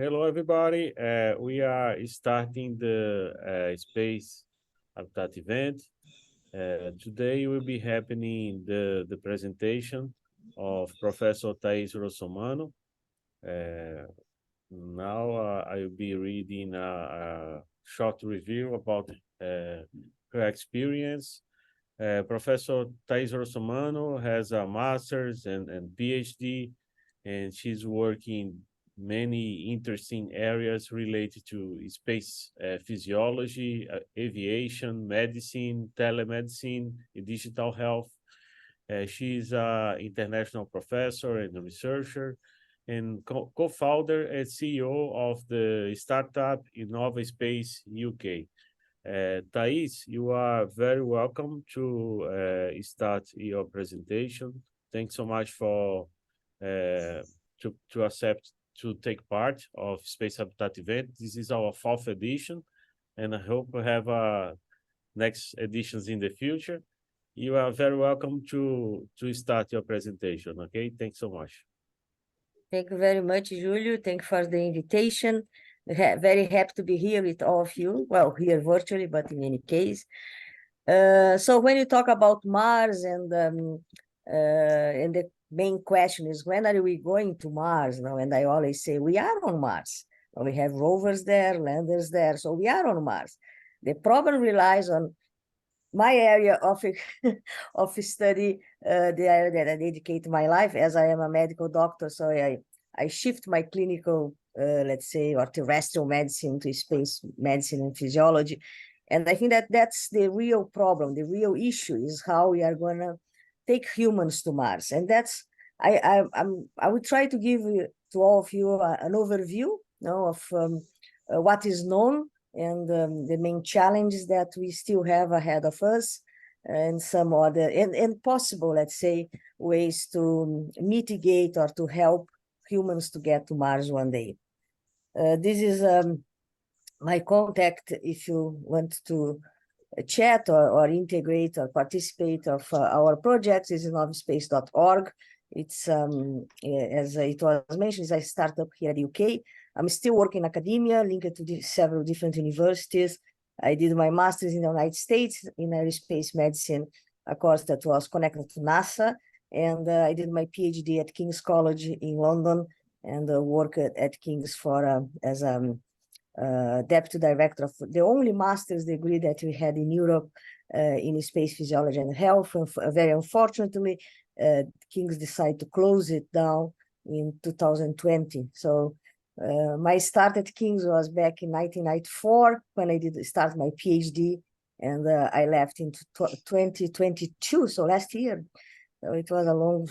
Hello, everybody. We are starting the Space Habitat event. Today will be happening the presentation of Professor Thais Russomano. Now I will be reading a short review about her experience. Professor Thais Russomano has a master's and PhD, and she's working many interesting areas related to space physiology, aviation, medicine, telemedicine, and digital health. She's an international professor and researcher and co-founder and CEO of the startup Innova Space UK. Thais, you are very welcome to start your presentation. Thanks so much for to accept to take part of Space Habitat event. This is our 4th edition, and I hope we have next editions in the future. You are very welcome to start your presentation. Okay, thanks so much. Thank you very much, Julio. Thank you for the invitation. Very happy to be here with all of you. Well, here virtually, but in any case. So when you talk about Mars and the main question is, when are we going to Mars? Now, and I always say, we are on Mars. We have rovers there, landers there, so we are on Mars. The problem relies on my area of, of study, the area that I dedicate my life, as I am a medical doctor, so I shift my clinical, let's say, or terrestrial medicine to space medicine and physiology. And I think that that's the real problem. The real issue is how we are going to take humans to Mars. And that's, I would try to give to all of you an overview, of what is known and the main challenges that we still have ahead of us, and some other and possible, let's say, ways to mitigate or to help humans to get to Mars one day. This is my contact if you want to chat or integrate or participate of our projects. Is innovaspace.org. It's as it was mentioned, it's a startup here at the UK. I'm still working in academia, linked to several different universities. I did my master's in the United States in aerospace medicine, a course that was connected to NASA. And I did my PhD at King's College in London, and worked at King's for as a deputy director of the only master's degree that we had in Europe in space physiology and health. And very unfortunately, King's decided to close it down in 2020. So my start at King's was back in 1994 when I did start my PhD, and I left in 2022, so last year. So it was a long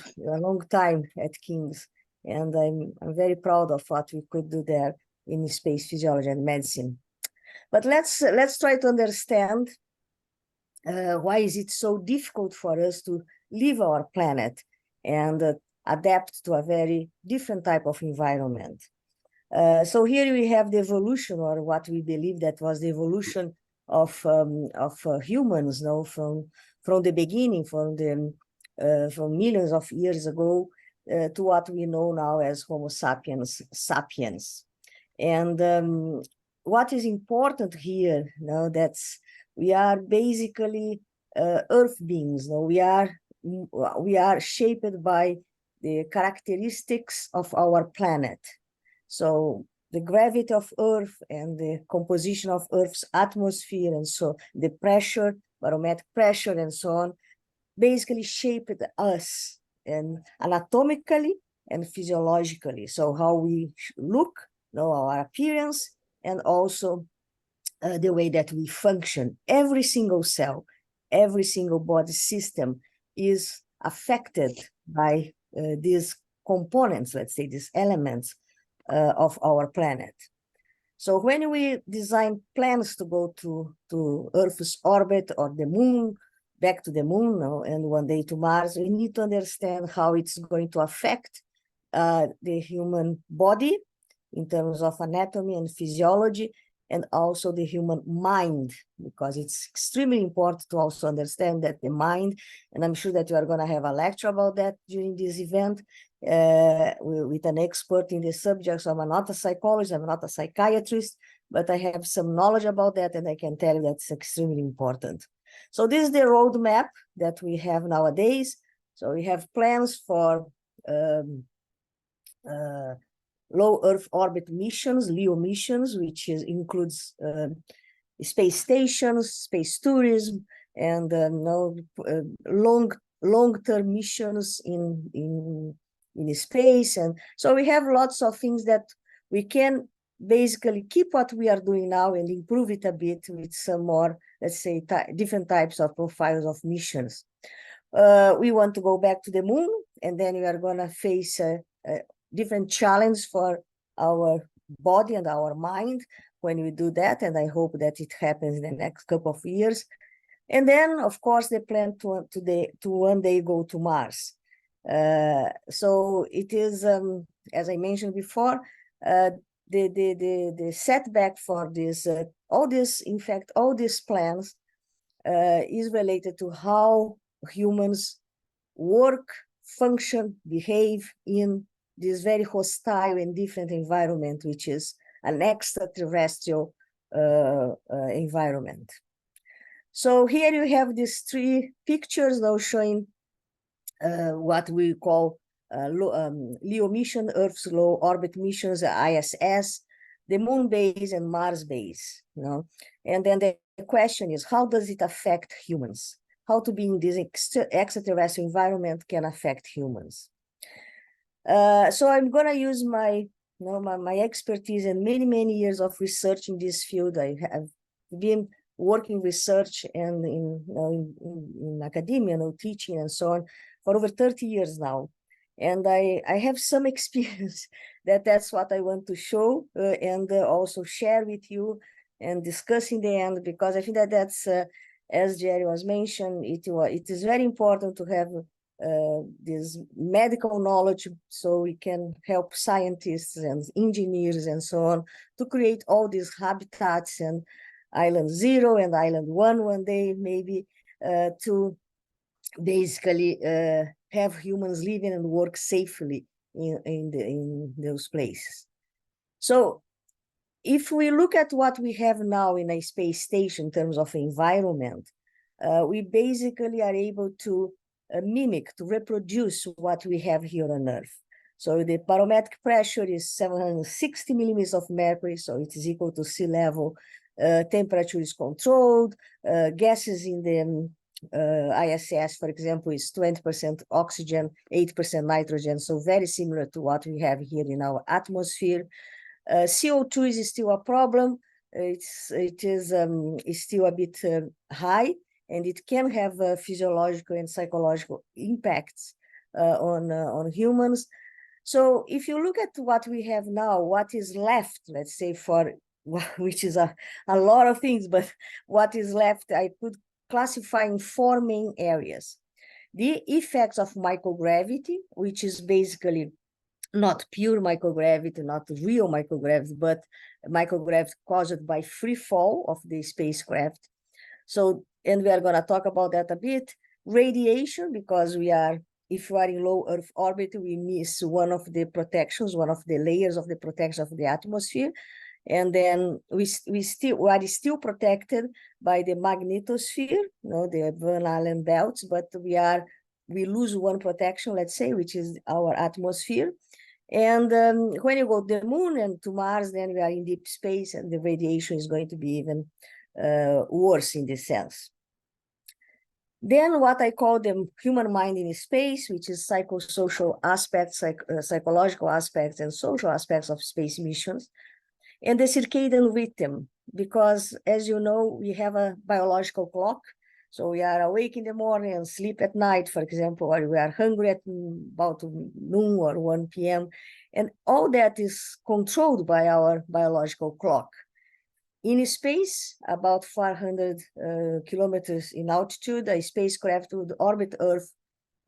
time at King's, and I'm very proud of what we could do there in space physiology and medicine. But let's try to understand why is it so difficult for us to leave our planet and adapt to a very different type of environment. So here we have the evolution, or what we believe that was the evolution of humans, from the beginning, from millions of years ago to what we know now as Homo sapiens. And what is important here, that's we are basically Earth beings. We are shaped by the characteristics of our planet. So the gravity of Earth and the composition of Earth's atmosphere, and so the pressure, barometric pressure, and so on, basically shaped us, and anatomically and physiologically. So how we look, our appearance, and also the way that we function. Every single cell, every single body system is affected by these components, let's say, these elements of our planet. So when we design plans to go to Earth's orbit or the moon, back to the moon, and one day to Mars, we need to understand how it's going to affect the human body in terms of anatomy and physiology, and also the human mind, because it's extremely important to also understand that the mind, and I'm sure that you are going to have a lecture about that during this event, with an expert in the subject. So I'm not a psychologist, I'm not a psychiatrist, but I have some knowledge about that, and I can tell you that's extremely important. So this is the roadmap that we have nowadays. So we have plans for low Earth orbit missions, LEO missions, which includes space stations, space tourism, and long-term missions in space. And so we have lots of things that we can basically keep what we are doing now and improve it a bit with some more, let's say, different types of profiles of missions. We want to go back to the moon, and then we are going to face a different challenge for our body and our mind when we do that, and I hope that it happens in the next couple of years. And then, of course, the plan to one day go to Mars. So it is, as I mentioned before, the setback for this, all these plans is related to how humans work, function, behave in this very hostile and different environment, which is an extraterrestrial environment. So here you have these three pictures now showing what we call LEO mission, Earth's low orbit missions, ISS, the moon base and Mars base. And then the question is, how does it affect humans? How to be in this extraterrestrial environment can affect humans. So I'm going to use my expertise and many years of research in this field. I have been working research and in academia, teaching and so on for over 30 years now. And I have some experience that's what I want to show and also share with you and discuss in the end, because I think that's, as Jerry was mentioned, it is very important to have this medical knowledge so we can help scientists and engineers and so on to create all these habitats and Island 0 and Island 1 one day, maybe, to basically have humans living and work safely in those places. So if we look at what we have now in a space station in terms of environment, we basically are able to mimic, to reproduce what we have here on Earth. So the barometric pressure is 760 millimeters of mercury, so it is equal to sea level. Temperature is controlled. Gases in the ISS, for example, is 20% oxygen, 8% nitrogen, so very similar to what we have here in our atmosphere. CO2 is still a problem. It is still a bit high, and it can have physiological and psychological impacts on humans. So if you look at what we have now, what is left, let's say, for which is a lot of things, but what is left, I could classify in four main areas. The effects of microgravity, which is basically not pure microgravity, not real microgravity, but microgravity caused by free fall of the spacecraft. So, and we are going to talk about that a bit. Radiation, because if we are in low Earth orbit, we miss one of the protections, one of the layers of the protection of the atmosphere. And then we are still protected by the magnetosphere, the Van Allen belts, but we lose one protection, let's say, which is our atmosphere. And when you go to the moon and to Mars, then we are in deep space, and the radiation is going to be even worse in this sense. Then what I call the human mind in space, which is psychosocial aspects, psychological aspects, and social aspects of space missions. And the circadian rhythm, because as you know, we have a biological clock. So we are awake in the morning and sleep at night, for example, or we are hungry at about noon or 1 p.m. And all that is controlled by our biological clock. In space, about 400 kilometers in altitude, a spacecraft would orbit Earth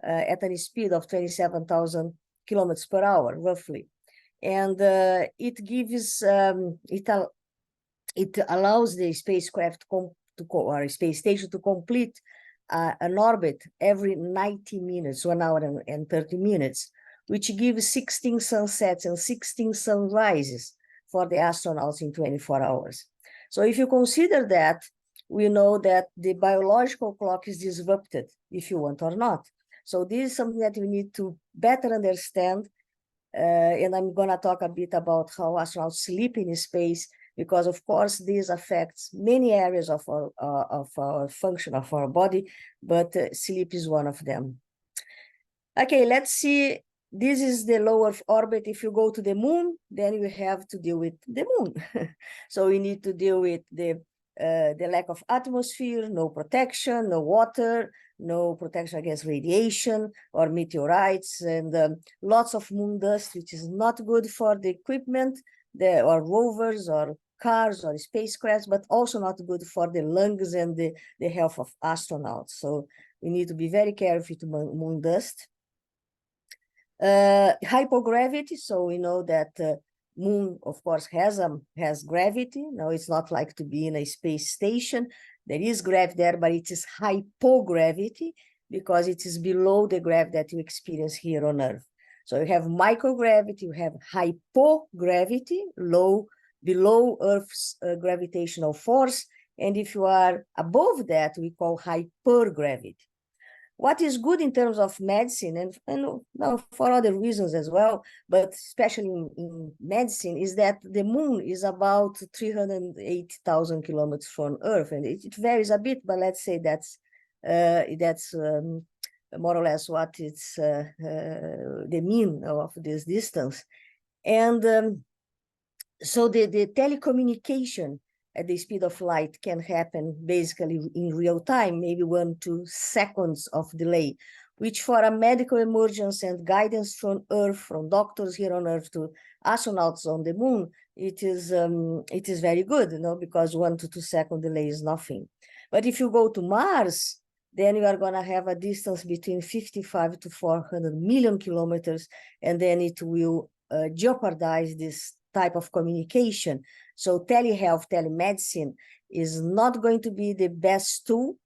at a speed of 27,000 kilometers per hour, roughly. And it gives, it allows the spacecraft or space station to complete an orbit every 90 minutes, 1 hour and 30 minutes, which gives 16 sunsets and 16 sunrises for the astronauts in 24 hours. So if you consider that, we know that the biological clock is disrupted, if you want or not. So this is something that we need to better understand. And I'm going to talk a bit about how astronauts sleep in space, because of course this affects many areas of our function of our body, but sleep is one of them. Okay, let's see. This is the lower orbit. If you go to the moon, then you have to deal with the moon. So we need to deal with the lack of atmosphere, no protection, no water, no protection against radiation or meteorites, and lots of moon dust, which is not good for the equipment, or rovers or cars or spacecrafts, but also not good for the lungs and the health of astronauts. So we need to be very careful with moon dust. Hypogravity, so we know that moon, of course, has gravity. No, it's not like to be in a space station. There is gravity there, but it is hypogravity because it is below the gravity that you experience here on Earth. So you have microgravity, you have hypogravity, below Earth's gravitational force. And if you are above that, we call hypergravity. What is good in terms of medicine, and for other reasons as well, but especially in medicine, is that the moon is about 380,000 kilometers from Earth, and it varies a bit, but let's say that's more or less what it's the mean of this distance. And so the telecommunication at the speed of light can happen basically in real time, maybe 1-2 seconds of delay, which for a medical emergency and guidance from Earth, from doctors here on Earth to astronauts on the moon, it is very good, because 1 to 2 second delay is nothing. But if you go to Mars, then you are going to have a distance between 55 to 400 million kilometers, and then it will jeopardize this type of communication. So telehealth, telemedicine is not going to be the best tool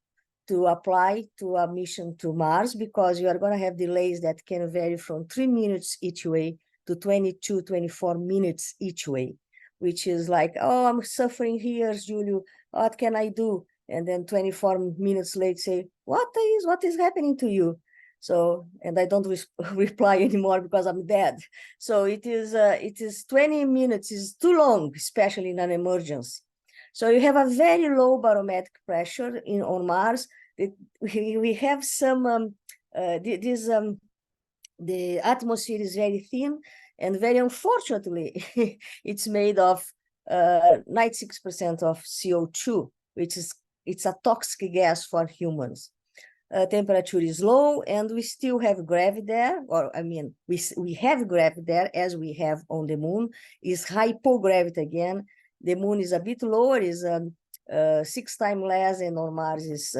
to apply to a mission to Mars, because you are going to have delays that can vary from 3 minutes each way to 22, 24 minutes each way, which is like, oh, I'm suffering here, Julio, what can I do? And then 24 minutes later say, what is happening to you? So, and I don't reply anymore because I'm dead. So it is 20 minutes is too long, especially in an emergency. So you have a very low barometric pressure on Mars. We have some, the atmosphere is very thin, and very unfortunately, it's made of 96% of CO2, it's a toxic gas for humans. Temperature is low, and we still have gravity there, or I mean, we have gravity there as we have on the moon. Is hypogravity again. The moon is a bit lower, is 6 times less, and on Mars is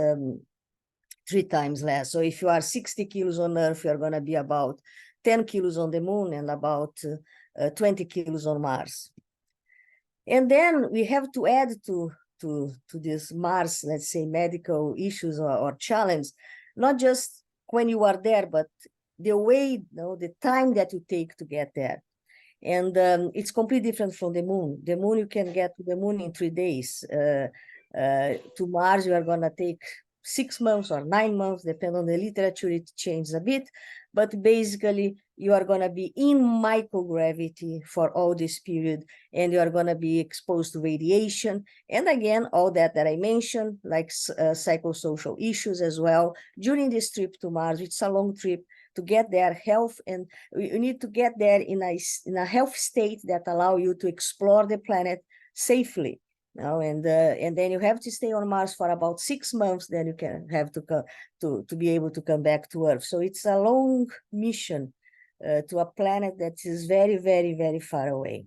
3 times less. So if you are 60 kilos on Earth, you're going to be about 10 kilos on the moon and about 20 kilos on Mars. And then we have to add to this Mars, let's say, medical issues or challenge, not just when you are there, but the way, the time that you take to get there. And it's completely different from the moon. The moon, you can get to the moon in 3 days. To Mars, you are going to take 6 months or 9 months, depending on the literature, it changes a bit. But basically, you are going to be in microgravity for all this period, and you are going to be exposed to radiation. And again, all that I mentioned, like psychosocial issues as well. During this trip to Mars, it's a long trip to get their health, and you need to get there in a health state that allow you to explore the planet safely. And then you have to stay on Mars for about 6 months. Then you can have to be able to come back to Earth. So it's a long mission to a planet that is very, very, very far away.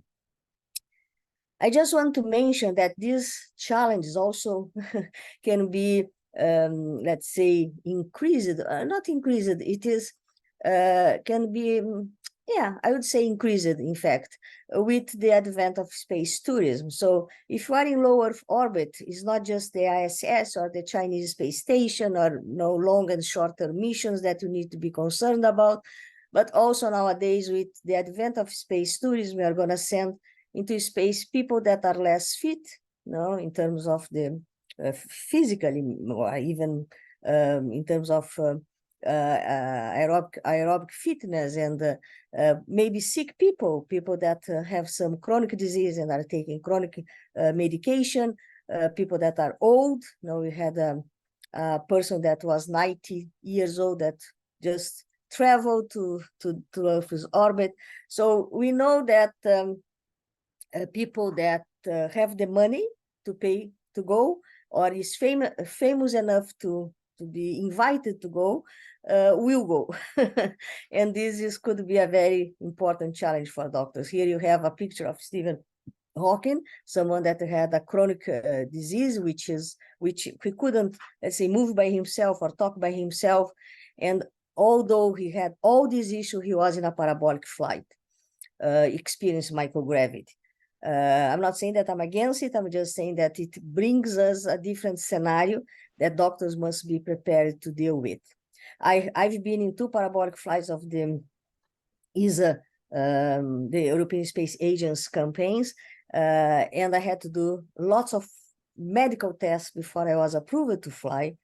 I just want to mention that these challenges also can be, let's say, increased, not increased. It is can be. Yeah, I would say increased, in fact, with the advent of space tourism. So if you are in low Earth orbit, it's not just the ISS or the Chinese space station or no long and shorter missions that you need to be concerned about, But also nowadays, with the advent of space tourism, we are going to send into space people that are less fit, in terms of the physically, or even in terms of aerobic fitness, and maybe sick people that have some chronic disease and are taking chronic medication, people that are old. We had a person that was 90 years old that just traveled to Earth's orbit. So we know that people that have the money to pay to go, or is famous enough to be invited to go, will go. And this could be a very important challenge for doctors. Here you have a picture of Stephen Hawking, someone that had a chronic disease, which he couldn't, let's say, move by himself or talk by himself. And although he had all these issues, he was in a parabolic flight, experienced microgravity. I'm not saying that I'm against it. I'm just saying that it brings us a different scenario that doctors must be prepared to deal with. I've been in 2 parabolic flights of the ESA, the European Space Agency campaigns, and I had to do lots of medical tests before I was approved to fly.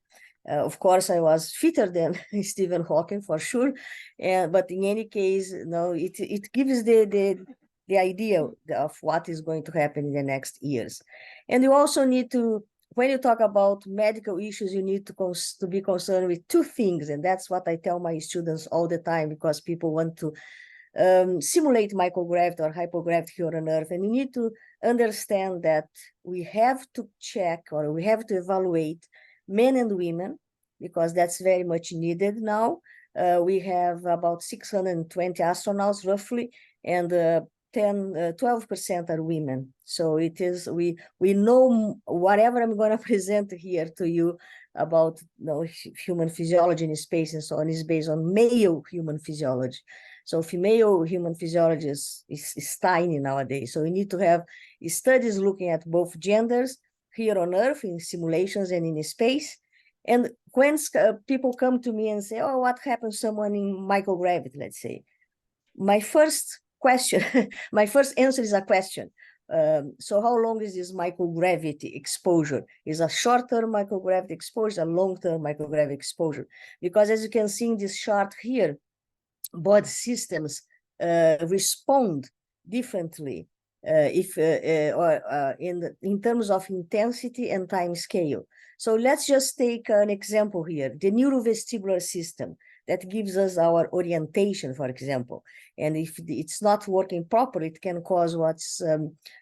Of course, I was fitter than Stephen Hawking for sure, but in any case, it gives the idea of what is going to happen in the next years. And you also need to, when you talk about medical issues, you need to be concerned with 2 things, and that's what I tell my students all the time, because people want to simulate microgravity or hypogravity here on Earth, and you need to understand that we have to check, or we have to evaluate men and women, because that's very much needed now. We have about 620 astronauts roughly, and 12% are women. So it is, we know whatever I'm going to present here to you about human physiology in space and so on is based on male human physiology. So female human physiology is tiny nowadays. So we need to have studies looking at both genders here on Earth in simulations and in space. And when people come to me and say, oh, what happens to someone in microgravity, let's say, my first question, my first answer is a question. So how long is this microgravity exposure? Is a short-term microgravity exposure, a long-term microgravity exposure? Because as you can see in this chart here, body systems respond differently in terms of intensity and time scale. So let's just take an example here, the neurovestibular system that gives us our orientation, for example. And if it's not working properly, it can cause what's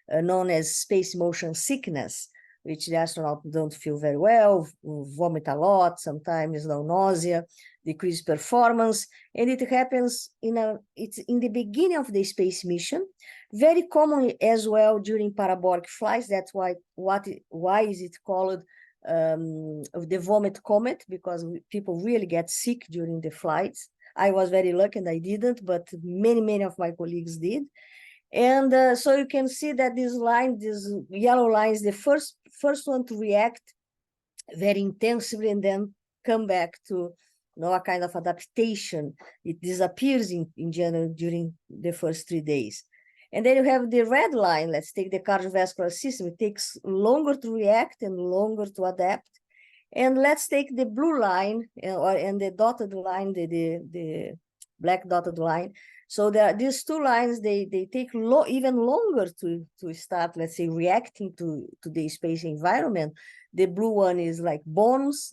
known as space motion sickness, which the astronauts don't feel very well, vomit a lot, sometimes nausea, decreased performance, and it happens it's in the beginning of the space mission, very commonly as well during parabolic flights. That's why is it called the vomit comet, because people really get sick during the flights. I was very lucky and I didn't, but many of my colleagues did. And so you can see that this line, this yellow line, is the first one to react very intensively and then come back to a kind of adaptation. It disappears in general during the first 3 days. And then you have the red line. Let's take the cardiovascular system. It takes longer to react and longer to adapt. And let's take the blue line and the dotted line, the black dotted line. So these 2 lines, they take even longer to start, let's say, reacting to the space environment. The blue one is like bones,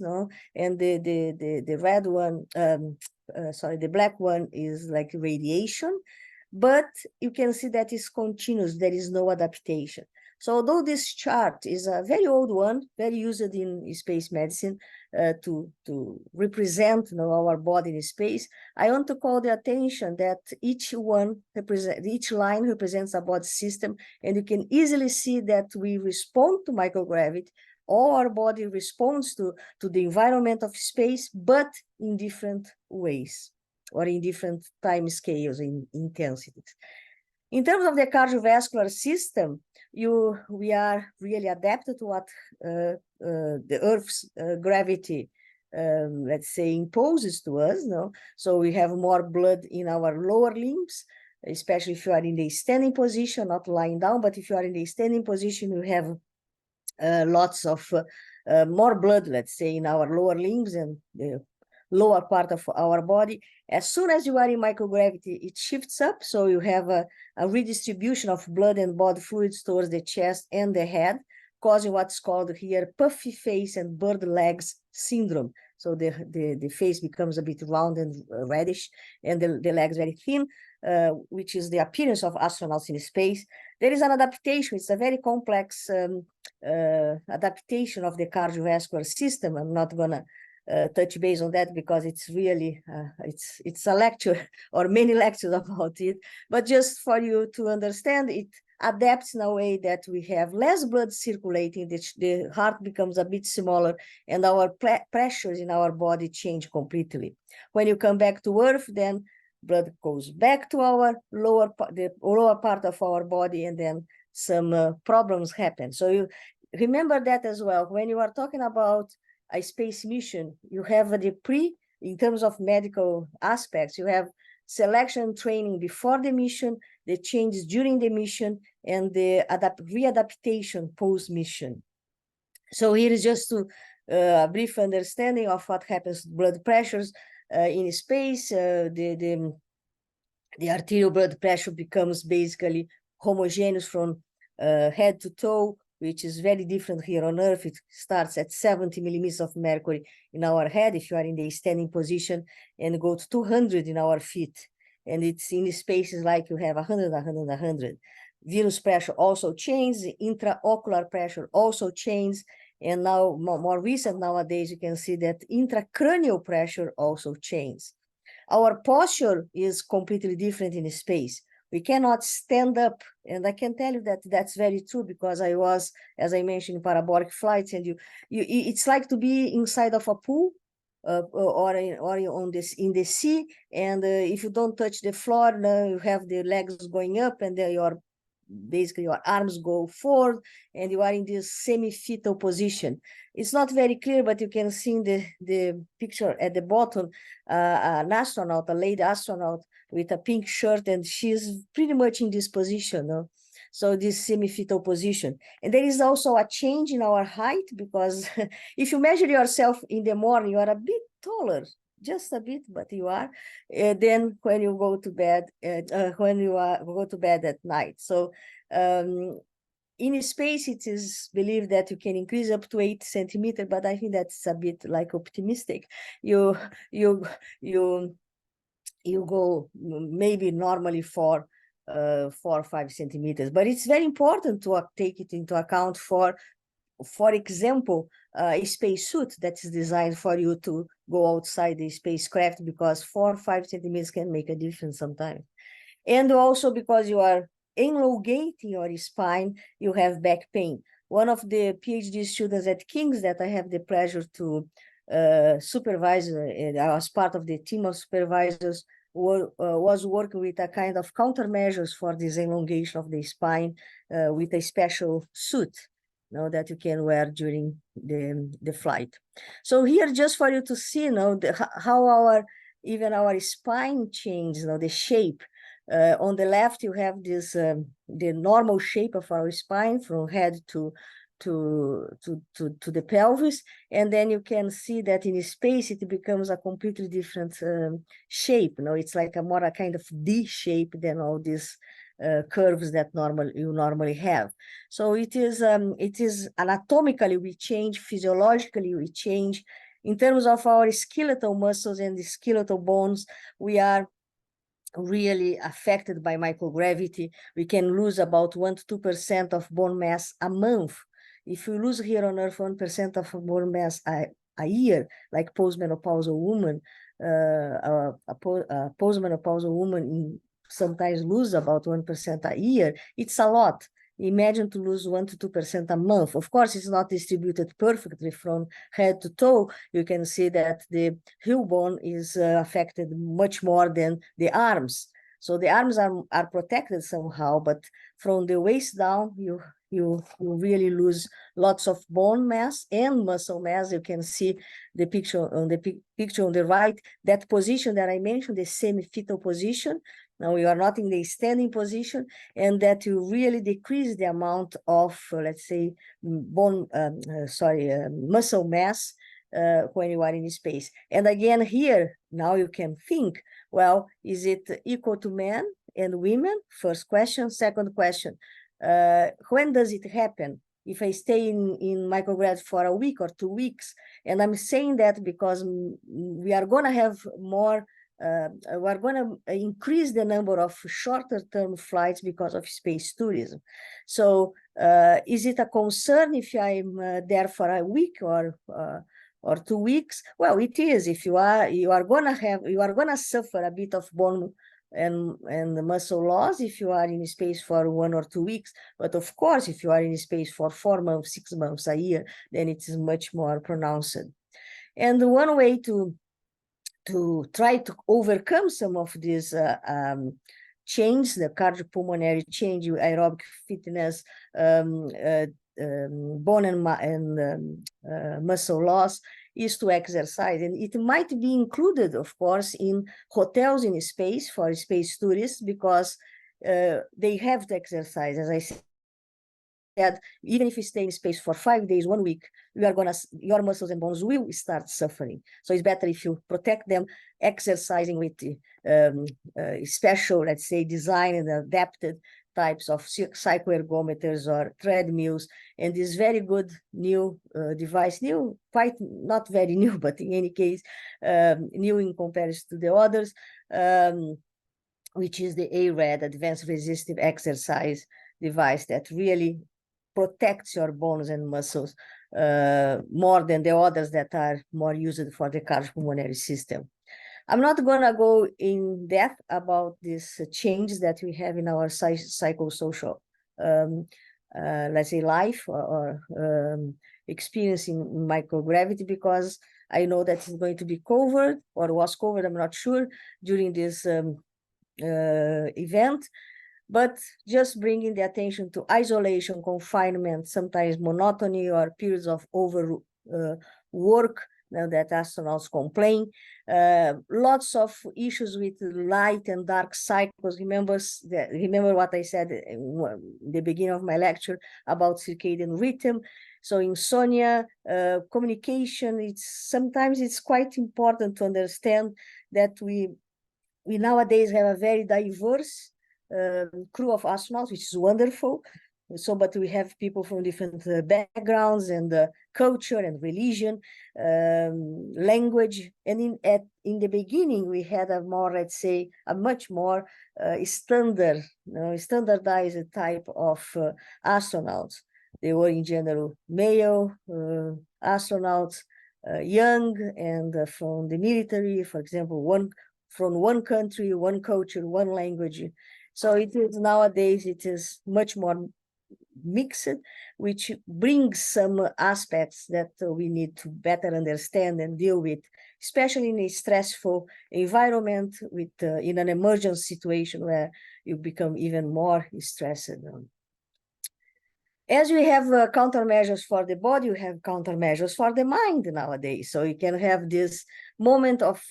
and the red one, the black one is like radiation. But you can see that it's continuous. There is no adaptation. So although this chart is a very old one, very used in space medicine to represent our body in space, I want to call the attention that each line represents a body system, and you can easily see that we respond to microgravity. All our body responds to the environment of space, but in different ways, or in different time scales, in intensities. In terms of the cardiovascular system, we are really adapted to what the Earth's gravity let's say, imposes to us, no? So we have more blood in our lower limbs, especially if you are in the standing position, not lying down, but if you are in the standing position, you have lots of more blood, let's say, in our lower limbs and the lower part of our body. As soon as you are in microgravity, it shifts up, so you have a redistribution of blood and body fluids towards the chest and the head, causing what's called here puffy face and bird legs syndrome. So the face becomes a bit round and reddish, and the legs very thin, which is the appearance of astronauts in space. There is an adaptation. It's a very complex adaptation of the cardiovascular system. I'm not gonna touch base on that because it's really it's a lecture or many lectures about it, but just for you to understand, it adapts in a way that we have less blood circulating, the heart becomes a bit smaller, and our pressures in our body change completely. When you come back to Earth, then blood goes back to our the lower part of our body, and then some problems happen. So you remember that as well. When you are talking about a space mission, you have in terms of medical aspects, you have selection training before the mission, the changes during the mission, and the readaptation post-mission. So here is just a brief understanding of what happens to blood pressures in space. The arterial blood pressure becomes basically homogeneous from head to toe, which is very different here on Earth. It starts at 70 millimeters of mercury in our head if you are in the standing position, and go to 200 in our feet. And it's in spaces like you have 100, 100, 100. Venous pressure also changes, intraocular pressure also changes, and now more recent nowadays, you can see that intracranial pressure also changes. Our posture is completely different in space. We cannot stand up, and I can tell you that that's very true because I was, as I mentioned, in parabolic flights, and it's like to be inside of a pool or in the sea, and if you don't touch the floor, you have the legs going up, and basically your arms go forward, and you are in this semi-fetal position. It's not very clear, but you can see in the picture at the bottom, an astronaut, a lady astronaut with a pink shirt, and she's pretty much in this position. No? So this semi-fetal position. And there is also a change in our height, because if you measure yourself in the morning, you are a bit taller, just a bit, but you are. Then when you go to bed, go to bed at night. So in space, it is believed that you can increase up to 8 centimeters, but I think that's a bit like optimistic. You go maybe normally for 4 or 5 centimeters, but it's very important to take it into account for example, a spacesuit that is designed for you to go outside the spacecraft, because 4 or 5 centimeters can make a difference sometimes. And also because you are elongating your spine, you have back pain. One of the PhD students at King's that I have the pleasure to supervise, and I was part of the team of supervisors, was working with a kind of countermeasures for this elongation of the spine with a special suit that you can wear during the flight. So here, just for you to see, how even our spine changes, the shape. On the left, you have this the normal shape of our spine from head to the pelvis, and then you can see that in space it becomes a completely different shape. It's like a kind of D shape than all these curves that you normally have. So it is anatomically we change, physiologically we change. In terms of our skeletal muscles and the skeletal bones, we are really affected by microgravity. We can lose about 1 to 2% of bone mass a month. If you lose here on Earth 1% of bone mass a year, like postmenopausal woman, a postmenopausal woman sometimes lose about 1% a year. It's a lot. Imagine to lose 1 to 2% a month. Of course, it's not distributed perfectly from head to toe. You can see that the heel bone is affected much more than the arms. So the arms are protected somehow, but from the waist down, you really lose lots of bone mass and muscle mass. You can see the picture on the picture on the right, that position that I mentioned, the semi-fetal position. Now you are not in the standing position, and that you really decrease the amount of, let's say, muscle mass when you are in space. And again, here, now you can think, well, is it equal to men and women? First question. Second question, when does it happen? If I stay in microgravity for a week or 2 weeks, and I'm saying that because we are going to have more, we're going to increase the number of shorter term flights because of space tourism. So is it a concern if I'm there for a week or 2 weeks? Well, it is. If you are gonna suffer a bit of bone and muscle loss if you are in space for 1 or 2 weeks. But of course, if you are in space for 4 months, 6 months, a year, then it is much more pronounced. And one way to try to overcome some of these change, the cardiopulmonary change, aerobic fitness, bone and muscle loss, is to exercise. And it might be included, of course, in hotels in space for space tourists, because they have to exercise. As I said, even if you stay in space for 5 days, 1 week, your muscles and bones will start suffering. So it's better if you protect them, exercising with special, let's say, designed and adapted types of cycloergometers or treadmills, and this very good new device, quite not very new, but in any case, new in comparison to the others, which is the ARED, Advanced Resistive Exercise Device, that really protects your bones and muscles more than the others that are more used for the cardiopulmonary system. I'm not going to go in depth about these changes that we have in our psychosocial, let's say, life or experience in microgravity, because I know that it's going to be covered, or was covered, I'm not sure, during this event. But just bringing the attention to isolation, confinement, sometimes monotony, or periods of overwork that astronauts complain. Lots of issues with light and dark cycles. Remember what I said in the beginning of my lecture about circadian rhythm. So insomnia, communication, sometimes it's quite important to understand that we nowadays have a very diverse crew of astronauts, which is wonderful. So, but we have people from different backgrounds and culture and religion, language. And in the beginning, we had a more, let's say, a much more standardized type of astronauts. They were in general male astronauts, young and from the military, for example, from one country, one culture, one language. So it is nowadays, it is much more mixed, which brings some aspects that we need to better understand and deal with, especially in a stressful environment, in an emergency situation where you become even more stressed. As we have countermeasures for the body, you have countermeasures for the mind nowadays. So you can have this moment of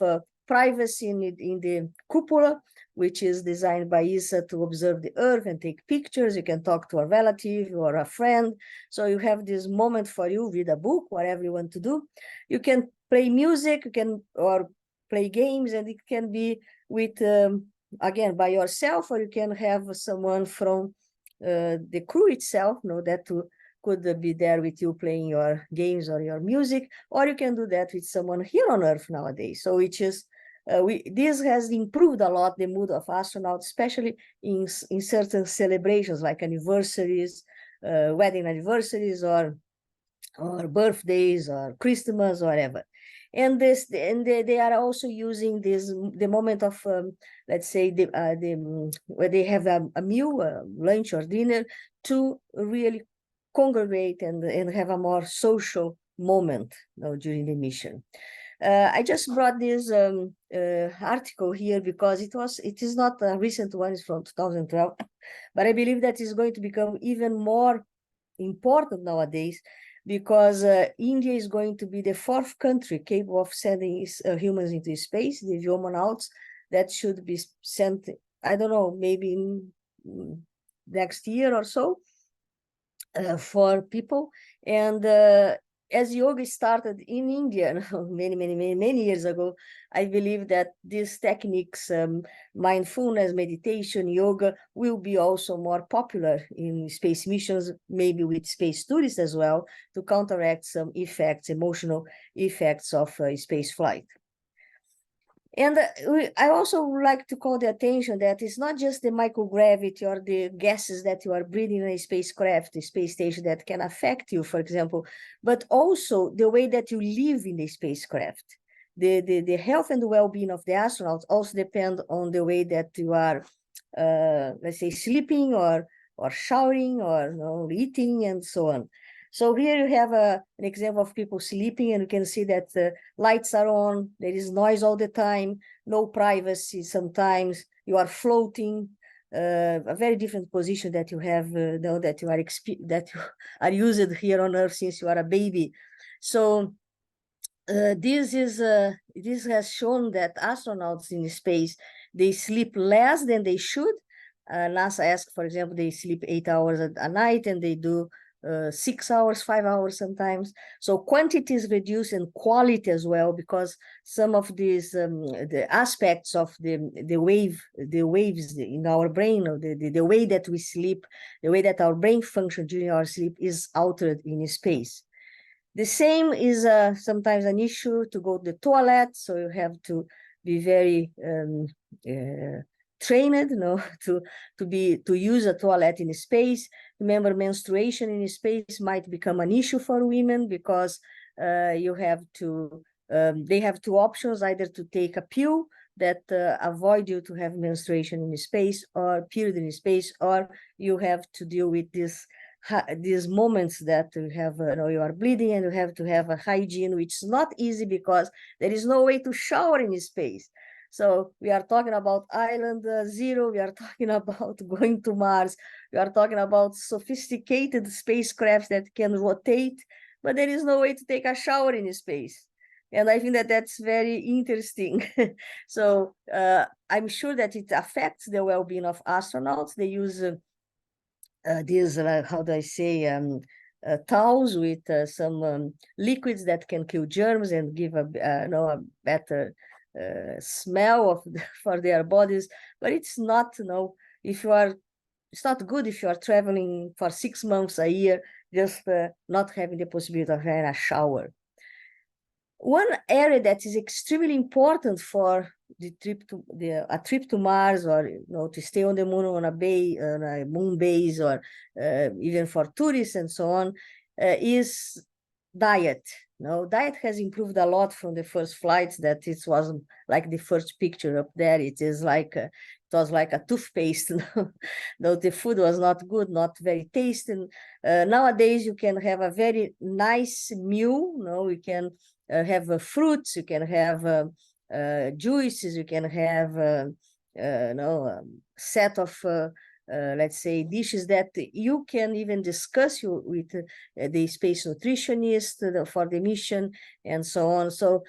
privacy in the cupola, which is designed by ESA to observe the Earth and take pictures. You can talk to a relative or a friend. So you have this moment for you, read a book, whatever you want to do. You can play music, or play games, and it can be with, again, by yourself, or you can have someone from the crew itself, that could be there with you playing your games or your music, or you can do that with someone here on Earth nowadays. So which is, this has improved a lot the mood of astronauts, especially in certain celebrations like anniversaries, wedding anniversaries, or birthdays, or Christmas, or whatever. And they are also using the moment of, let's say, where they have a meal, lunch or dinner, to really congregate and have a more social moment during the mission. I just brought this article here because it is not a recent one, it's from 2012, but I believe that is going to become even more important nowadays, because India is going to be the fourth country capable of sending humans into space, the Russomano that should be sent, I don't know, maybe in next year or so, for people. And as yoga started in India many years ago, I believe that these techniques, mindfulness, meditation, yoga, will be also more popular in space missions, maybe with space tourists as well, to counteract some effects, emotional effects of space flight. And I also would like to call the attention that it's not just the microgravity or the gases that you are breathing in a spacecraft, a space station, that can affect you, for example, but also the way that you live in the spacecraft. The health and well-being of the astronauts also depend on the way that you are, let's say, sleeping or showering or eating and so on. So here you have an example of people sleeping, and you can see that lights are on, there is noise all the time, no privacy sometimes, you are floating, a very different position that you have, that you are used here on Earth since you are a baby. So this has shown that astronauts in space, they sleep less than they should. NASA asked, for example, they sleep 8 hours a night, and they do 6 hours, 5 hours sometimes. So quantity is reduced and quality as well, because some of these the aspects of the waves in our brain, or the way that we sleep, the way that our brain functions during our sleep, is altered in space. The same is sometimes an issue to go to the toilet, so you have to be very trained, to use a toilet in space. Remember, menstruation in space might become an issue for women, because you have to. They have two options: either to take a pill that avoid you to have menstruation in space, or period in space, or you have to deal with these moments that you have, you are bleeding, and you have to have a hygiene, which is not easy because there is no way to shower in space. So we are talking about Island Zero, we are talking about going to Mars, we are talking about sophisticated spacecrafts that can rotate, but there is no way to take a shower in space. And I think that that's very interesting. So I'm sure that it affects the well-being of astronauts. They use these, how do I say, towels with some liquids that can kill germs and give a better smell of for their bodies. But it's not, if you are, it's not good if you are traveling for 6 months a year, just not having the possibility of having a shower. One area that is extremely important for the trip to a trip to Mars, or to stay on the moon, on a moon base, or even for tourists and so on, is diet. Diet has improved a lot from the first flights. That it wasn't like the first picture up there. It is like it was like a toothpaste. Though the food was not good, not very tasty. Nowadays you can have a very nice meal. You can have fruits, you can have juices, you can have set of let's say dishes that you can even discuss with the space nutritionist for the mission and so on. So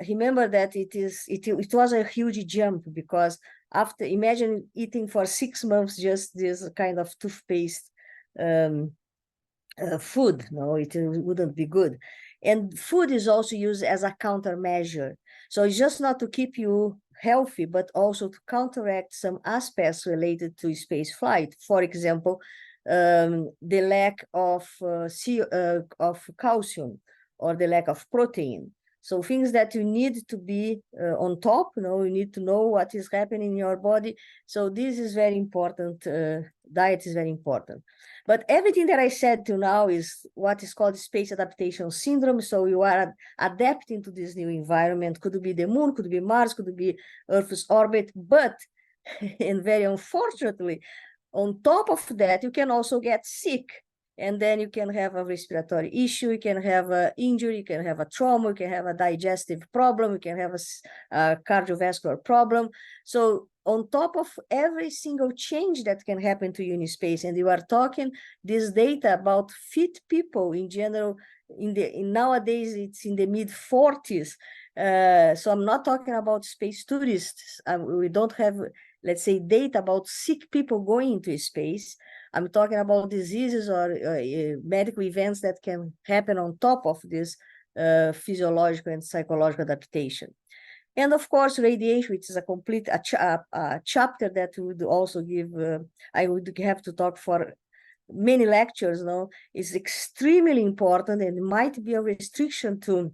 remember that it was a huge jump, because after, imagine eating for 6 months just this kind of toothpaste food. It wouldn't be good. And food is also used as a countermeasure. So it's just not to keep you healthy, but also to counteract some aspects related to space flight. For example, the lack of calcium, or the lack of protein. So things that you need to be on top, you need to know what is happening in your body. So this is very important. Diet is very important. But everything that I said till now is what is called space adaptation syndrome. So you are adapting to this new environment. Could be the moon, could be Mars, could be Earth's orbit. But, and very unfortunately, on top of that, you can also get sick. And then you can have a respiratory issue, you can have an injury, you can have a trauma, you can have a digestive problem, you can have a cardiovascular problem. So on top of every single change that can happen to you in space. And you are talking this data about fit people in general. Nowadays, it's in the mid-40s. So I'm not talking about space tourists. We don't have, let's say, data about sick people going into space. I'm talking about diseases or medical events that can happen on top of this physiological and psychological adaptation. And of course, radiation, which is a complete chapter that would also give, I would have to talk for many lectures now, is extremely important and might be a restriction to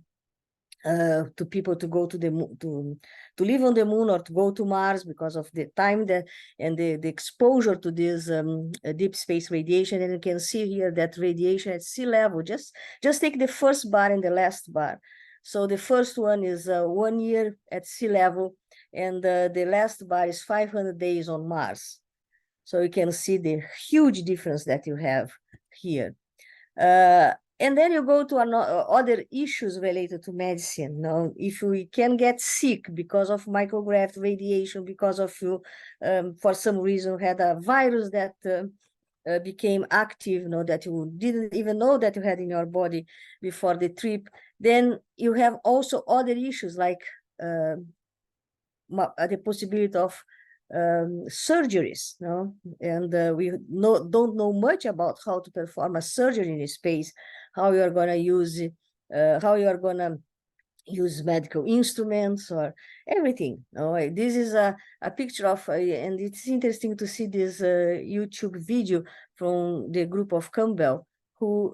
people to go to the moon, to live on the moon or to go to Mars because of the time and the exposure to this deep space radiation. And you can see here that radiation at sea level, just take the first bar and the last bar. So the first one is 1 year at sea level, and the last bar is 500 days on Mars. So you can see the huge difference that you have here. And then you go to other issues related to medicine. Now, if we can get sick because of microgravity radiation, because of you, for some reason, had a virus that became active, that you didn't even know that you had in your body before the trip, then you have also other issues like the possibility of surgeries, and we don't know much about how to perform a surgery in space, how you are going to use how you are going to use medical instruments or everything. This is a picture of, and it's interesting to see this YouTube video from the group of Campbell, who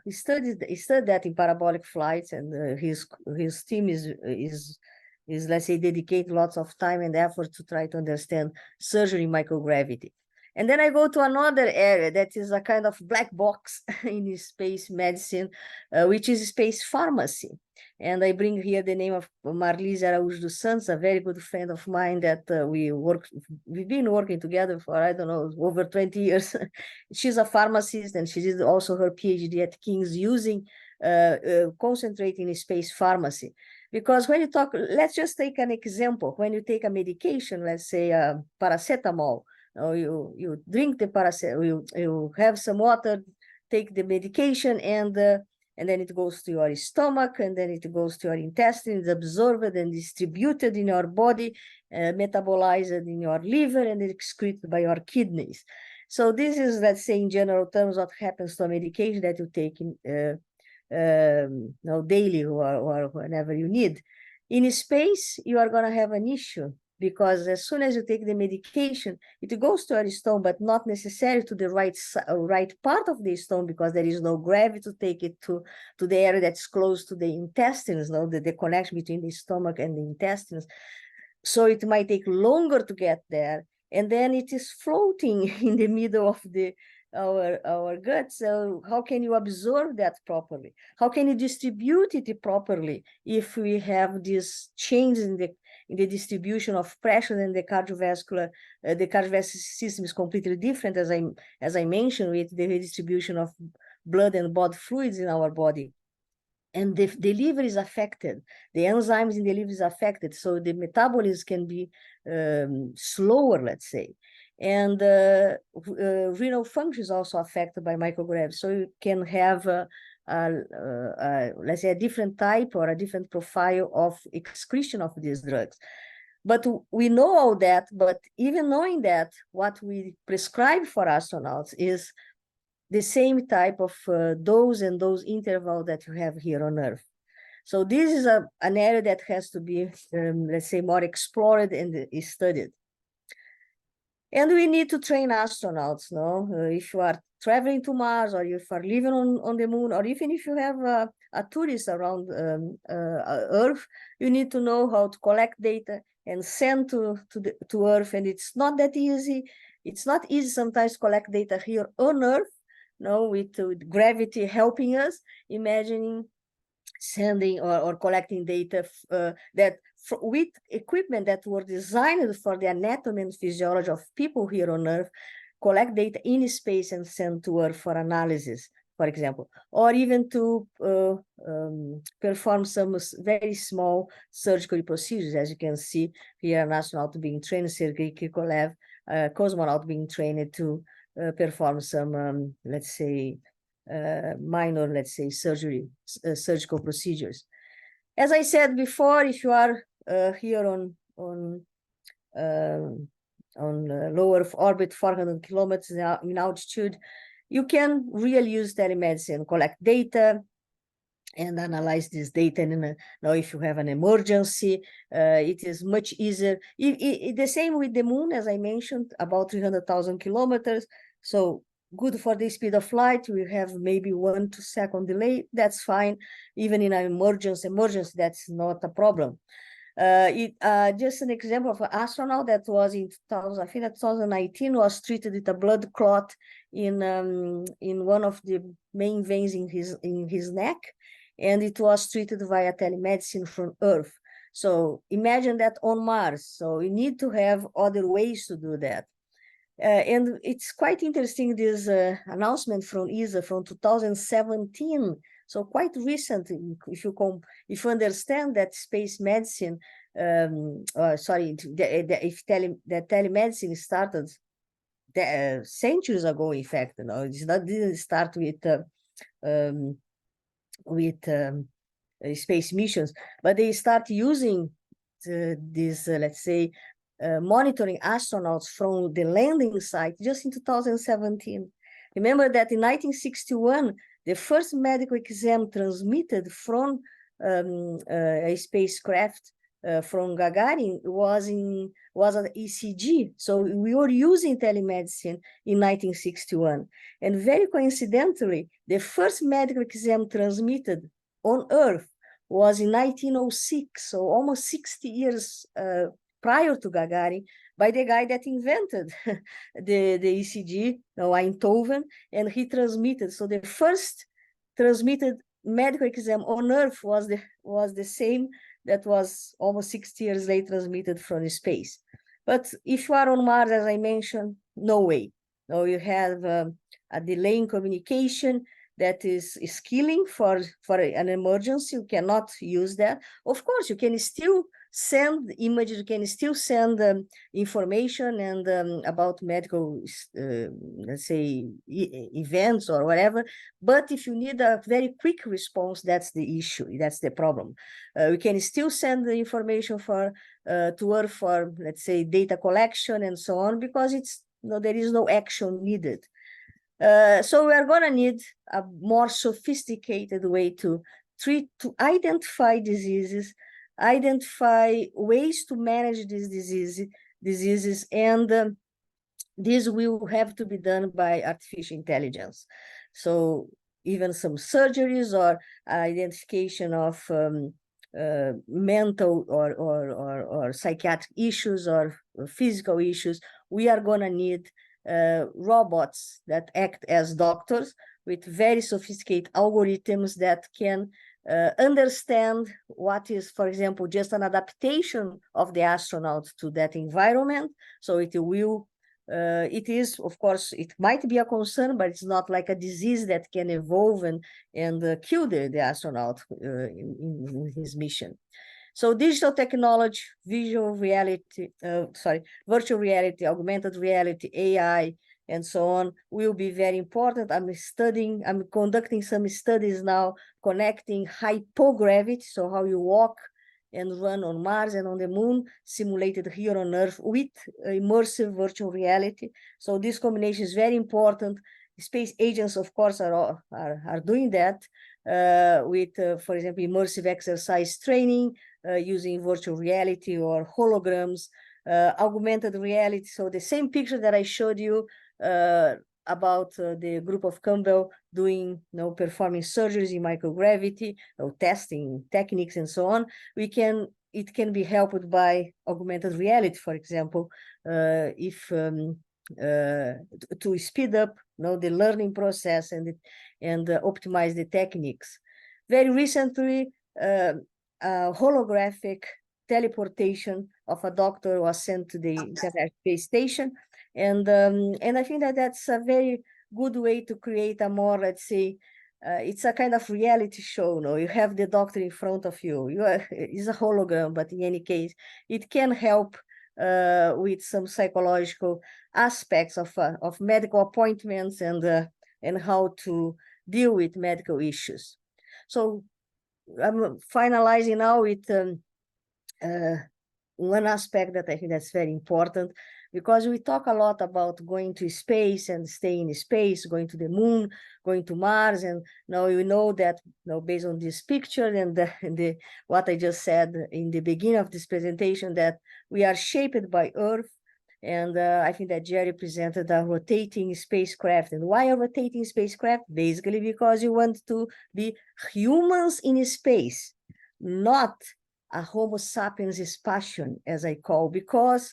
studied that in parabolic flights, and his team is let's say dedicate lots of time and effort to try to understand surgery in microgravity. And then I go to another area that is a kind of black box in space medicine, which is space pharmacy. And I bring here the name of Marlise Araújo dos Santos, a very good friend of mine that we've been working together for, I don't know, over 20 years. She's a pharmacist, and she did also her PhD at King's using concentrating in space pharmacy. Because when you talk, let's just take an example. When you take a medication, let's say paracetamol, you drink the paracetamol, you have some water, take the medication, and then it goes to your stomach, and then it goes to your intestines, absorbed and distributed in your body, metabolized in your liver, and excreted by your kidneys. So this is, let's say, in general terms, what happens to a medication that you take daily or whenever you need. In space, you are going to have an issue, because as soon as you take the medication, it goes to your stone, but not necessarily to the right part of the stone, because there is no gravity to take it to the area that's close to the intestines, the connection between the stomach and the intestines. So it might take longer to get there, and then it is floating in the middle of our gut. So how can you absorb that properly? How can you distribute it properly if we have this change in the distribution of pressure, and the cardiovascular system is completely different, as I mentioned, with the redistribution of blood and blood fluids in our body. And the liver is affected, the enzymes in the liver is affected, so the metabolism can be slower, let's say. And renal function is also affected by microgravity. So you can have, let's say, a different type or a different profile of excretion of these drugs. But we know all that, but even knowing that, what we prescribe for astronauts is the same type of dose and dose interval that you have here on Earth. So this is an area that has to be, let's say, more explored and studied. And we need to train astronauts, if you are traveling to Mars, or if you are living on the moon, or even if you have a tourist around Earth, you need to know how to collect data and send to Earth. And it's not that easy. It's not easy sometimes to collect data here on Earth, with gravity helping us. Imagining sending or collecting data with equipment that were designed for the anatomy and physiology of people here on Earth, collect data in space and send to Earth for analysis, for example, or even to perform some very small surgical procedures. As you can see here, an astronaut being trained, Sergei Krikolev, cosmonaut being trained to perform some, let's say, minor, let's say, surgical procedures. As I said before, if you are here on lower orbit, 400 kilometers in altitude, you can really use telemedicine, collect data, and analyze this data. And now, if you have an emergency, it is much easier. The same with the moon, as I mentioned, about 300,000 kilometers. So good for the speed of light. We have maybe 1 to 2 second delay. That's fine. Even in an emergency, that's not a problem. Just an example of an astronaut that was in 2000, I think that 2019, was treated with a blood clot in one of the main veins in his neck, and it was treated via telemedicine from Earth. So imagine that on Mars. So you need to have other ways to do that. And it's quite interesting, this announcement from ESA from 2017. So quite recent, if you understand that space medicine, that telemedicine started centuries ago. In fact, it didn't start with space missions, but they start using this, let's say, monitoring astronauts from the landing site just in 2017. Remember that in 1961, the first medical exam transmitted from a spacecraft from Gagarin was an ECG. So we were using telemedicine in 1961. And very coincidentally, the first medical exam transmitted on Earth was in 1906, so almost 60 years prior to Gagarin, by the guy that invented the ECG, Einthoven, and he transmitted. So the first transmitted medical exam on Earth was the same that was almost 60 years later transmitted from space. But if you are on Mars, as I mentioned, no way. No, you have a delay in communication that is killing for an emergency. You cannot use that. Of course, you can still send images, you can still send information and about medical, let's say, events or whatever. But if you need a very quick response, that's the issue, that's the problem. We can still send the information to Earth for, let's say, data collection and so on, because there is no action needed. So we are going to need a more sophisticated way to identify diseases, identify ways to manage these diseases, and this will have to be done by artificial intelligence. So even some surgeries or identification of mental or psychiatric issues or physical issues, we are going to need robots that act as doctors with very sophisticated algorithms that can understand what is, for example, just an adaptation of the astronaut to that environment. So it is, of course, it might be a concern, but it's not like a disease that can evolve and kill the astronaut in his mission. So digital technology, virtual reality, augmented reality, AI, and so on will be very important. I'm conducting some studies now connecting hypogravity, so how you walk and run on Mars and on the moon, simulated here on Earth with immersive virtual reality. So this combination is very important. Space agents, of course, are doing that with, for example, immersive exercise training, using virtual reality or holograms, augmented reality. So the same picture that I showed you about the group of Campbell doing, performing surgeries in microgravity, testing techniques and so on, it can be helped by augmented reality, for example, if to speed up the learning process and optimize the techniques. Very recently, holographic teleportation of a doctor was sent to the International Space Station, and I think that that's a very good way to create a more, let's say, it's a kind of reality show. No, you have the doctor in front of you. It's a hologram, but in any case, it can help with some psychological aspects of medical appointments and how to deal with medical issues. So I'm finalizing now with one aspect that I think that's very important, because we talk a lot about going to space and staying in space, going to the moon, going to Mars, and now you know that, based on this picture and what I just said in the beginning of this presentation, that we are shaped by Earth. And I think that Jerry presented a rotating spacecraft. And why a rotating spacecraft? Basically because you want to be humans in space, not a Homo sapiens spatium, as I call, because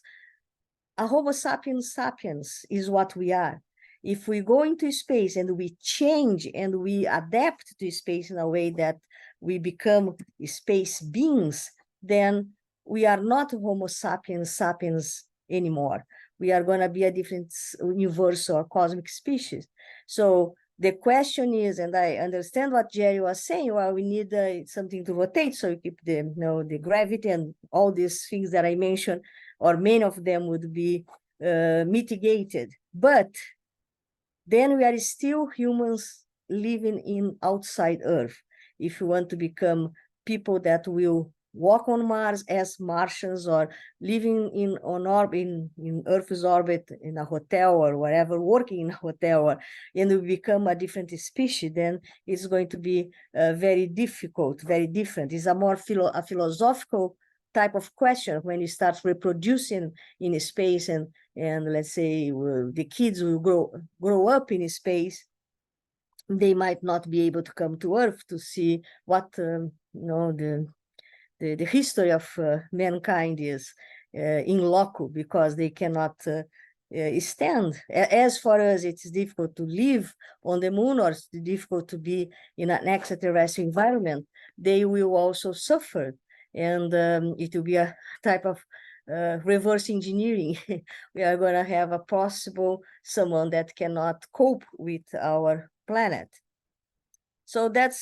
a Homo sapiens sapiens is what we are. If we go into space and we change and we adapt to space in a way that we become space beings, then we are not Homo sapiens sapiens anymore. We are going to be a different universal or cosmic species. So the question is, and I understand what Jerry was saying, well, we need something to rotate, so we keep the gravity and all these things that I mentioned, or many of them would be mitigated. But then we are still humans living in outside Earth. If you want to become people that will walk on Mars as Martians, or living in Earth's orbit in a hotel or whatever, working in a hotel, and we become a different species, then it's going to be very difficult, very different. It's a more a philosophical type of question when you start reproducing in space, and let's say the kids will grow up in space. They might not be able to come to Earth to see what the history of mankind is in loco, because they cannot stand. As for us, it's difficult to live on the moon, or it's difficult to be in an extraterrestrial environment. They will also suffer, and it will be a type of reverse engineering. We are going to have a possible someone that cannot cope with our planet. So that's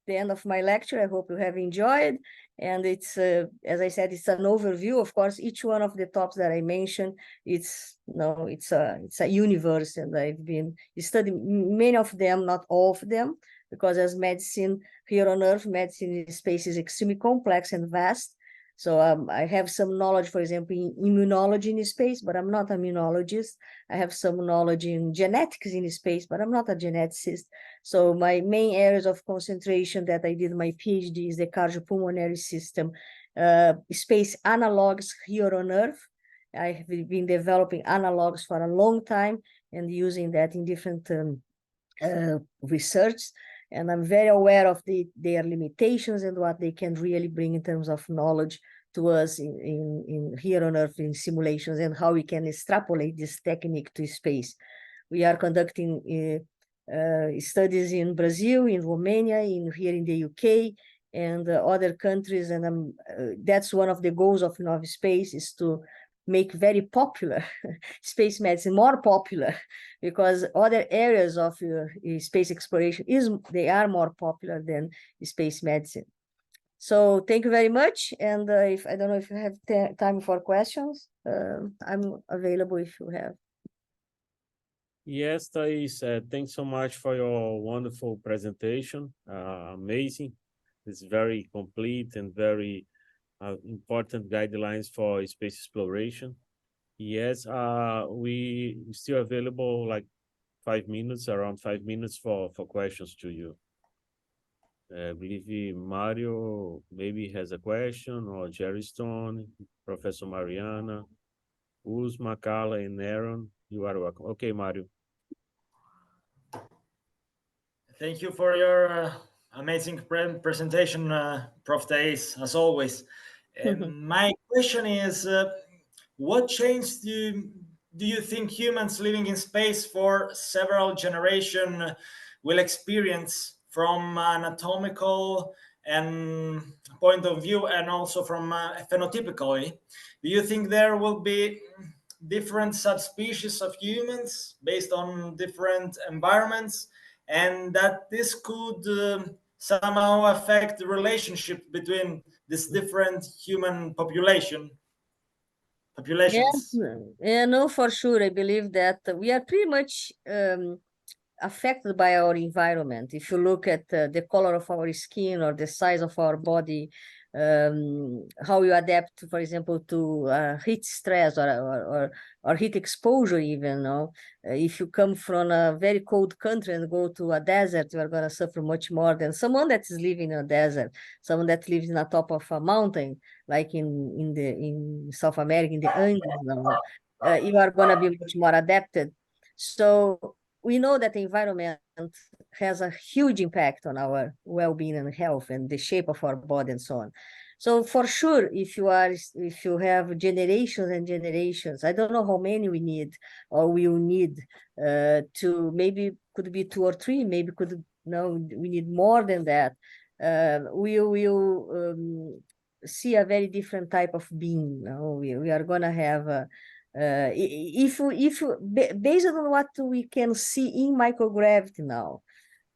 the end of my lecture. I hope you have enjoyed. And it's, as I said, it's an overview. Of course, each one of the topics that I mentioned, it's a universe, and I've been studying many of them, not all of them, because as medicine here on Earth, medicine in space is extremely complex and vast. So I have some knowledge, for example, in immunology in space, but I'm not an immunologist. I have some knowledge in genetics in space, but I'm not a geneticist. So my main areas of concentration that I did my PhD is the cardiopulmonary system, space analogs here on Earth. I have been developing analogs for a long time and using that in different research. And I'm very aware of their limitations and what they can really bring in terms of knowledge to us in here on Earth in simulations, and how we can extrapolate this technique to space. We are conducting studies in Brazil, in Romania, here in the UK, and other countries. And that's one of the goals of Nova Space, is to make very popular space medicine, more popular, because other areas of space exploration they are more popular than space medicine. So thank you very much. And if I don't know if you have time for questions, I'm available if you have. Yes, Thais, thanks so much for your wonderful presentation. Amazing. It's very complete and very important guidelines for space exploration. Yes, we still available like 5 minutes, around 5 minutes for questions to you. I believe Mario maybe has a question, or Jerry Stone, Professor Mariana, Uzma, Carla, and Aaron. You are welcome. Okay, Mario. Thank you for your amazing presentation, Prof. Thais, as always. My question is, what change do you think humans living in space for several generations will experience from an anatomical and point of view, and also from phenotypically? Do you think there will be different subspecies of humans based on different environments, and that this could somehow affect the relationship between this different human populations. Yeah, no, for sure. I believe that we are pretty much affected by our environment. If you look at the color of our skin or the size of our body, how you adapt, for example, to heat stress or heat exposure, even. No? If you come from a very cold country and go to a desert, you are going to suffer much more than someone that is living in a desert, someone that lives in the top of a mountain, like in South America, in the Andes. No? You are going to be much more adapted. So we know that the environment has a huge impact on our well-being and health and the shape of our body and so on. So for sure, if you have generations and generations, I don't know how many we need or we will need to, maybe could be two or three, maybe could no, we need more than that. We will see a very different type of being. No? We are gonna have based on what we can see in microgravity now,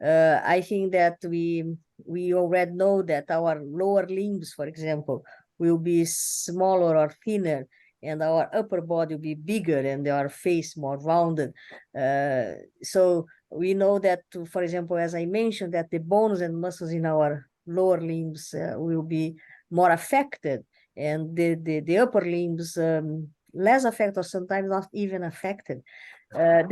I think that we already know that our lower limbs, for example, will be smaller or thinner, and our upper body will be bigger and our face more rounded. So we know that, for example, as I mentioned, that the bones and muscles in our lower limbs will be more affected, and the upper limbs less affected or sometimes not even affected. I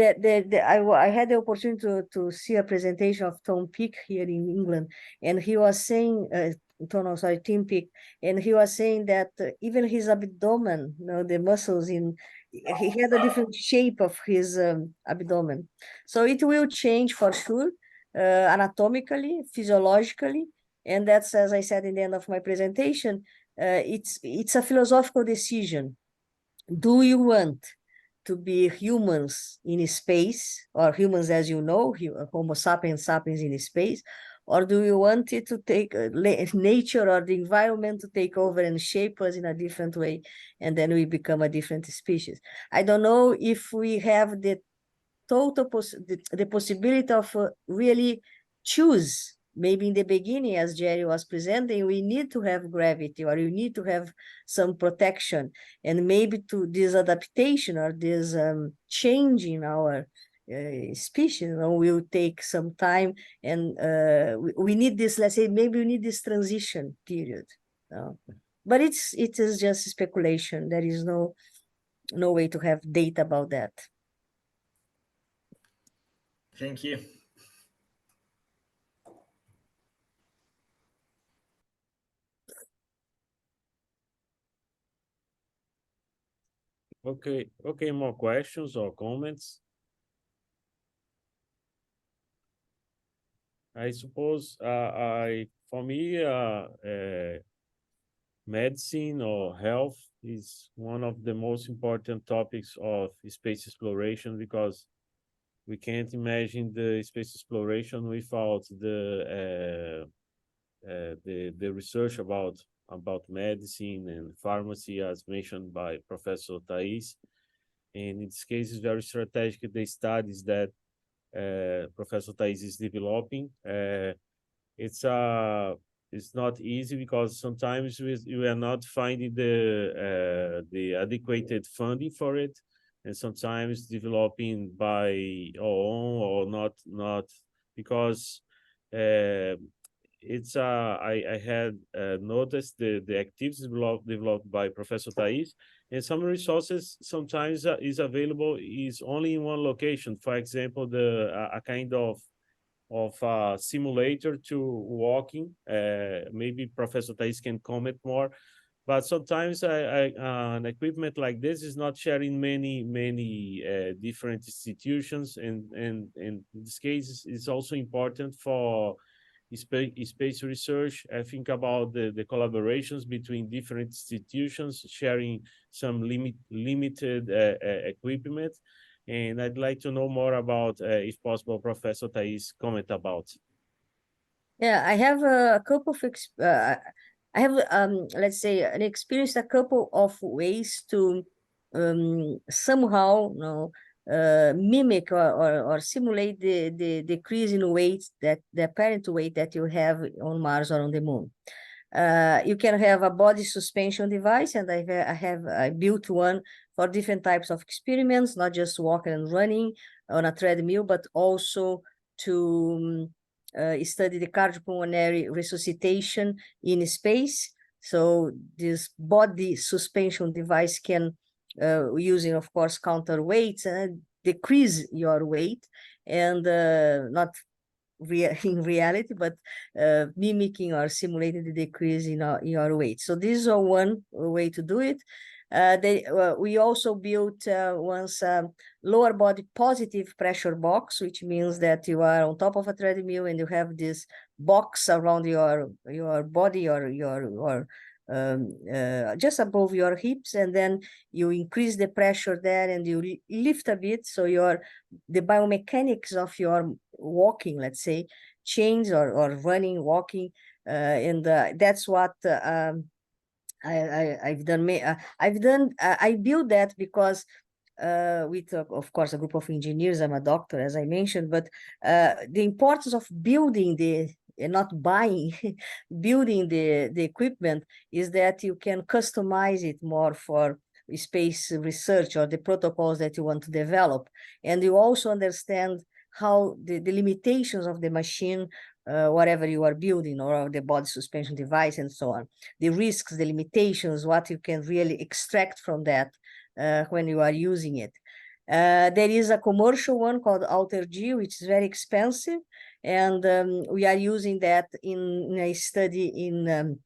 had the opportunity to see a presentation of Tom Peake here in England, and he was saying, Tim Peake, and he was saying that even his abdomen, the muscles he had a different shape of his abdomen. So it will change for sure, anatomically, physiologically, and that's, as I said in the end of my presentation, it's a philosophical decision. Do you want to be humans in space, or humans as you know, Homo sapiens sapiens in space, or do you want it to take nature or the environment to take over and shape us in a different way, and then we become a different species? I don't know if we have the the possibility of really choose. Maybe in the beginning, as Jerry was presenting, we need to have gravity, or you need to have some protection, and maybe to this adaptation or this change in our species will take some time, and we need this, let's say, maybe we need this transition period. But it is just speculation. There is no way to have data about that. Thank you. Okay, more questions or comments? I suppose for me, medicine or health is one of the most important topics of space exploration, because we can't imagine the space exploration without the research about medicine and pharmacy, as mentioned by Professor Thais. And in this case, it's very strategic, the studies that Professor Thais is developing. It's not easy, because sometimes we are not finding the adequate funding for it, and sometimes developing by our own, or not because it's I had noticed the activities developed by Professor Thais, and some resources sometimes is available is only in one location. For example, a kind of simulator to walking. Maybe Professor Thais can comment more, but sometimes an equipment like this is not shared in many different institutions, and in this case, it's also important for space research. I think about the collaborations between different institutions sharing some limited equipment. And I'd like to know more about, if possible, Professor Thais comment about. Yeah, I have a couple of I have let's say an experience, a couple of ways to somehow, mimic or simulate the decrease in weight, that the apparent weight that you have on Mars or on the Moon. You can have a body suspension device, and I built one for different types of experiments, not just walking and running on a treadmill, but also to study the cardiopulmonary resuscitation in space. So this body suspension device can, using, of course, counterweights, decrease your weight, and not in reality, but mimicking or simulating the decrease in your weight. So this is one way to do it. We also built once lower body positive pressure box, which means that you are on top of a treadmill and you have this box around your body or your just above your hips, and then you increase the pressure there and you lift a bit, so the biomechanics of your walking, let's say, change, or running, walking, and that's what I've done. I built that because with, of course, a group of engineers. I'm a doctor, as I mentioned, but the importance of building and not buying, building the equipment, is that you can customize it more for space research or the protocols that you want to develop. And you also understand how the limitations of the machine, whatever you are building, or the body suspension device and so on, the risks, the limitations, what you can really extract from that when you are using it. There is a commercial one called Alter G, which is very expensive, and we are using that in a study in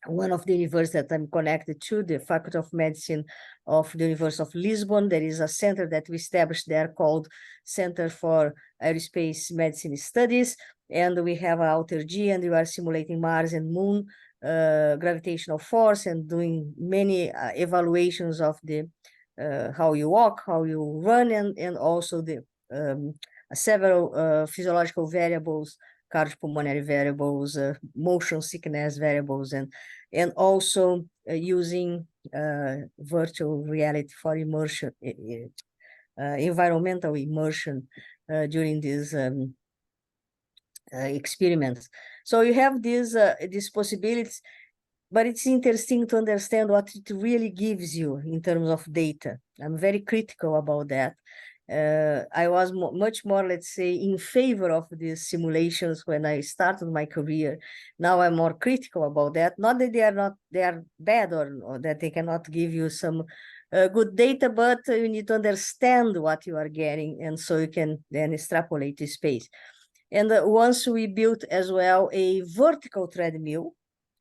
one of the universities that I'm connected to, the Faculty of Medicine of the University of Lisbon. There is a center that we established there called Center for Aerospace Medicine Studies, and we have Alter G, and we are simulating Mars and Moon gravitational force, and doing many evaluations of the how you walk, how you run, and also the several physiological variables, cardiopulmonary variables, motion sickness variables, and also using virtual reality for immersion, environmental immersion during these experiments. So you have these possibilities, but it's interesting to understand what it really gives you in terms of data. I'm very critical about that. I was much more, let's say, in favor of these simulations when I started my career. Now I'm more critical about that. Not that they are bad, or that they cannot give you some good data, but you need to understand what you are getting, and so you can then extrapolate the space. And once we built as well a vertical treadmill.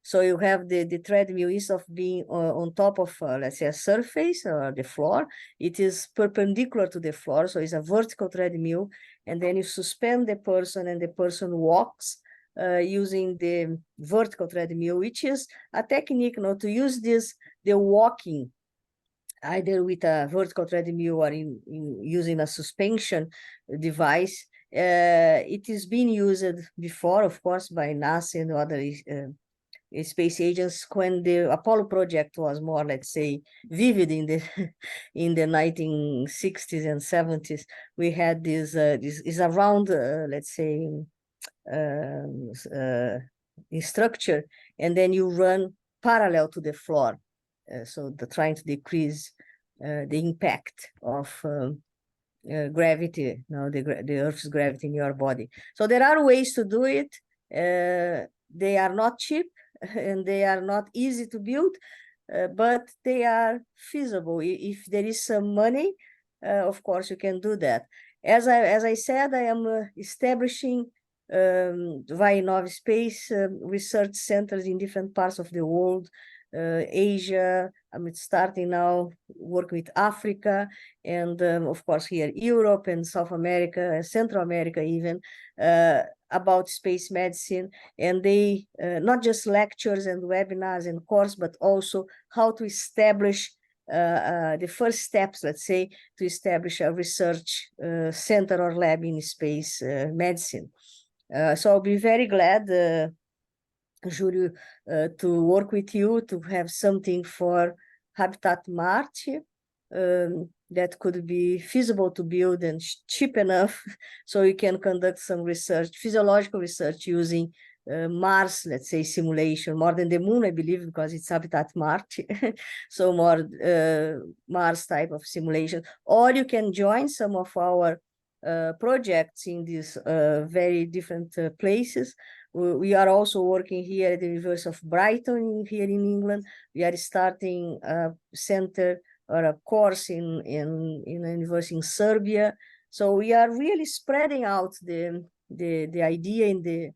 So you have the treadmill, instead of being on top of, let's say, a surface or the floor, it is perpendicular to the floor. So it's a vertical treadmill. And then you suspend the person, and the person walks using the vertical treadmill, which is a technique to use the walking, either with a vertical treadmill or using a suspension device. It is being used before, of course, by NASA and other space agents, when the Apollo project was more, let's say, vivid in the in the 1960s and 70s. We had this is around, let's say, structure, and then you run parallel to the floor, so trying to decrease the impact of gravity, the Earth's gravity in your body. So there are ways to do it. They are not cheap, and they are not easy to build, but they are feasible. If there is some money, of course, you can do that. As I said, I am establishing via Nova Space research centers in different parts of the world, Asia. I'm starting now work with Africa, and of course here Europe and South America, Central America even, about space medicine. And they not just lectures and webinars and course, but also how to establish the first steps, let's say, to establish a research center or lab in space medicine. So I'll be very glad, Julio, to work with you to have something for Habitat Marte. that could be feasible to build and cheap enough so we can conduct some research, physiological research using Mars, let's say, simulation, more than the moon, I believe, because it's habitat Mars. So more Mars type of simulation. Or you can join some of our projects in these very different places. We are also working here at the University of Brighton here in England. We are starting a center or a course in a university in Serbia. So we are really spreading out the idea in the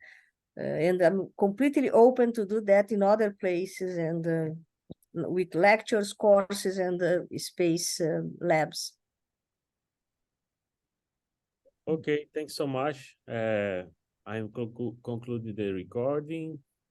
and I'm completely open to do that in other places and with lectures, courses, and space labs. Okay, thanks so much. I'm concluding the recording.